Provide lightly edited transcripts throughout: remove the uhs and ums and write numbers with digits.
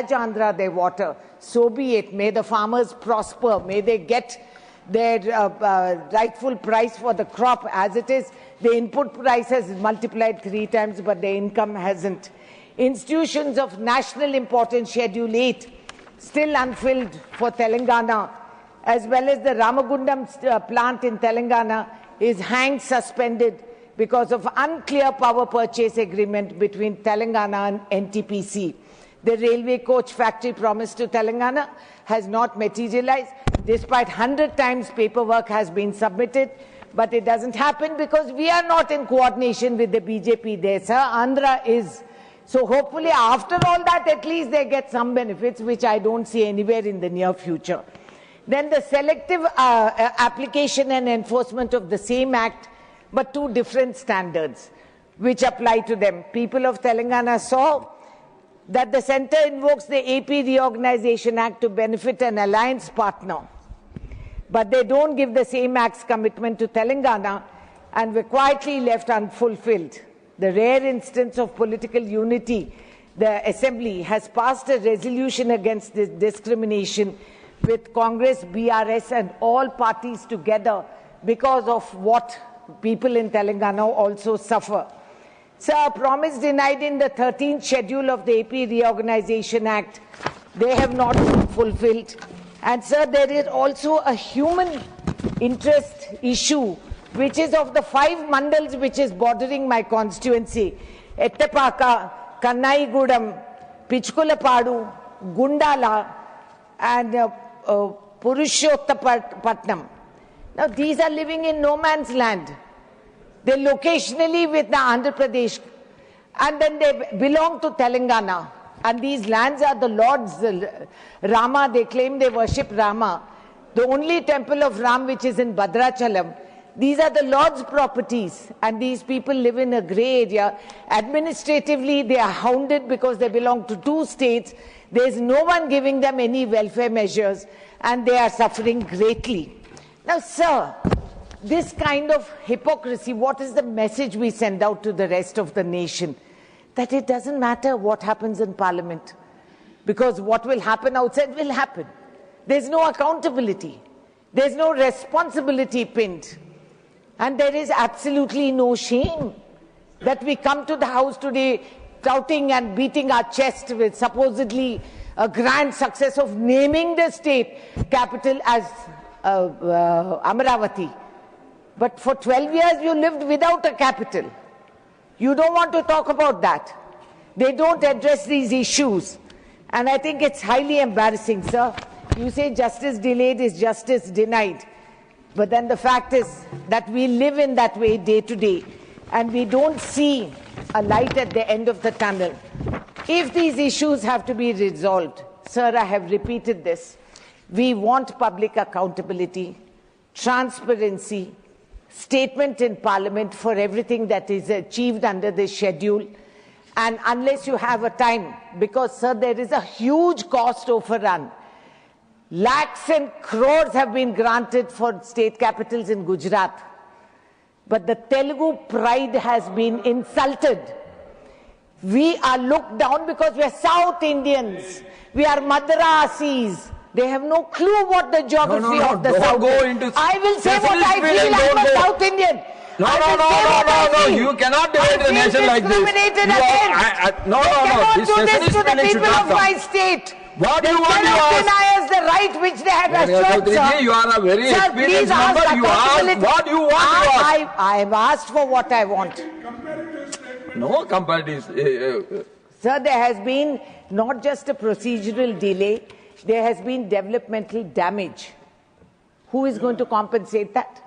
Andhra their water. So be it. May the farmers prosper. May they get their rightful price for the crop. As it is, the input price has multiplied 3 times, but the income hasn't. Institutions of national importance, Schedule 8, still unfilled for Telangana, as well as the Ramagundam plant in Telangana is hanged suspended because of unclear power purchase agreement between Telangana and NTPC. The railway coach factory promised to Telangana has not materialized, despite 100 times paperwork has been submitted, but it doesn't happen because we are not in coordination with the BJP there, sir. Andhra is. So hopefully after all that, at least they get some benefits, which I don't see anywhere in the near future. Then the selective application and enforcement of the same act, but 2 different standards, which apply to them. People of Telangana saw that the centre invokes the AP Reorganisation Act to benefit an alliance partner, but they don't give the same act's commitment to Telangana and were quietly left unfulfilled. The rare instance of political unity, the Assembly has passed a resolution against this discrimination with Congress, BRS and all parties together because of what people in Telangana also suffer. Sir, promise denied in the 13th schedule of the AP Reorganisation Act, they have not been fulfilled. And sir, there is also a human interest issue, which is of the 5 mandals which is bordering my constituency: Ettapaka, Kannaigudam, Pichkulapadu, Gundala, and Purushottapatnam. Now, these are living in no man's land. They locationally with the Andhra Pradesh, and then they belong to Telangana. And these lands are the Lord's. Rama, they claim they worship Rama. The only temple of Ram which is in Bhadrachalam. These are the Lord's properties, and these people live in a grey area. Administratively, they are hounded because they belong to 2 states. There is no one giving them any welfare measures, and they are suffering greatly. Now, sir, this kind of hypocrisy, what is the message we send out to the rest of the nation? That it doesn't matter what happens in Parliament, because what will happen outside will happen. There's no accountability. There's no responsibility pinned. And there is absolutely no shame that we come to the House today touting and beating our chest with supposedly a grand success of naming the state capital as Amaravati. But for 12 years you lived without a capital. You don't want to talk about that. They don't address these issues. And I think it's highly embarrassing, sir. You say justice delayed is justice denied. But then the fact is that we live in that way day to day, and we don't see a light at the end of the tunnel. If these issues have to be resolved, sir, I have repeated this, we want public accountability, transparency, statement in Parliament for everything that is achieved under this schedule. And unless you have a time, because, sir, there is a huge cost overrun. Lakhs and crores have been granted for state capitals in Gujarat. But the Telugu pride has been insulted. We are looked down because we are South Indians. We are Madrasis. They have no clue what the geography of the South is. I will say what I feel. I'm a South Indian. No. You cannot divide the nation like this. No. This do this to the people of my state. What they you want to ask? Deny us the right which they have assured, sir. You are a very experienced member. You ask what you want to ask. I have asked for what I want. No comparatives. Sir, there has been not just a procedural delay, there has been developmental damage. Who is going to compensate that?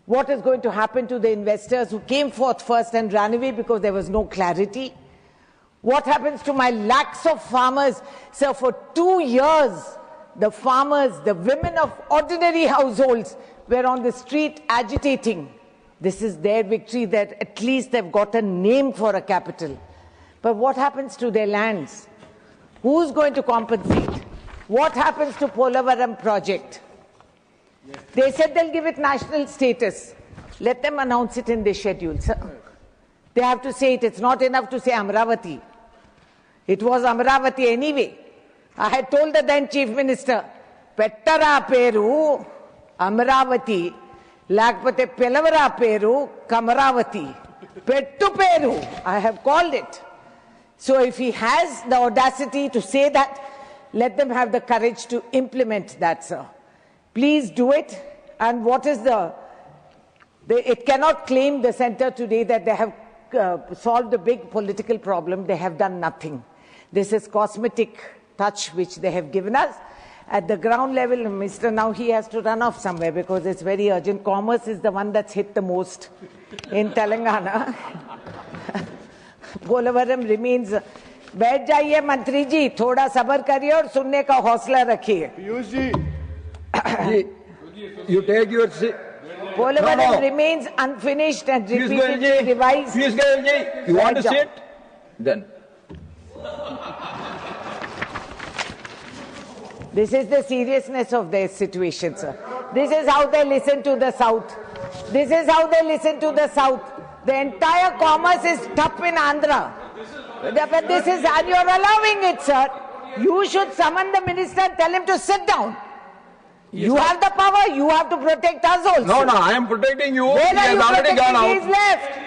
What is going to happen to the investors who came forth first and ran away because there was no clarity? What happens to my lakhs of farmers? Sir, for 2 years, the farmers, the women of ordinary households were on the street agitating. This is their victory, that at least they've got a name for a capital. But what happens to their lands? Who's going to compensate? What happens to Polavaram project? They said they'll give it national status. Let them announce it in the schedule, sir. They have to say it. It's not enough to say Amravati. It was Amravati anyway. I had told the then Chief Minister, Pettara Peru, Amravati, Lakpate Pelavara Peru, Kamaravati. Pettu Peru, I have called it. So if he has the audacity to say that, let them have the courage to implement that, sir. Please do it. And what is it cannot claim the centre today that they have solved a big political problem. They have done nothing. This is cosmetic touch which they have given us. At the ground level, Mr. Now he has to run off somewhere because it's very urgent. Commerce is the one that's hit the most in Telangana. Polavaram remains. बैठ जाइए मंत्री जी, थोड़ा सब्र करिए और सुनने का हौसला रखिए. Piyush ji, you take your seat. Polavaram remains unfinished and repeatedly revised. Piyush Goyal ji, you want to sit? Then. This is the seriousness of their situation, sir. This is how they listen to the South. This is how they listen to the South. The entire commerce is tough in Andhra. But this is, and you're allowing it, sir. You should summon the minister and tell him to sit down. Yes, you have the power, you have to protect us also. No, I am protecting you. Where he are has you already gone out. He's left.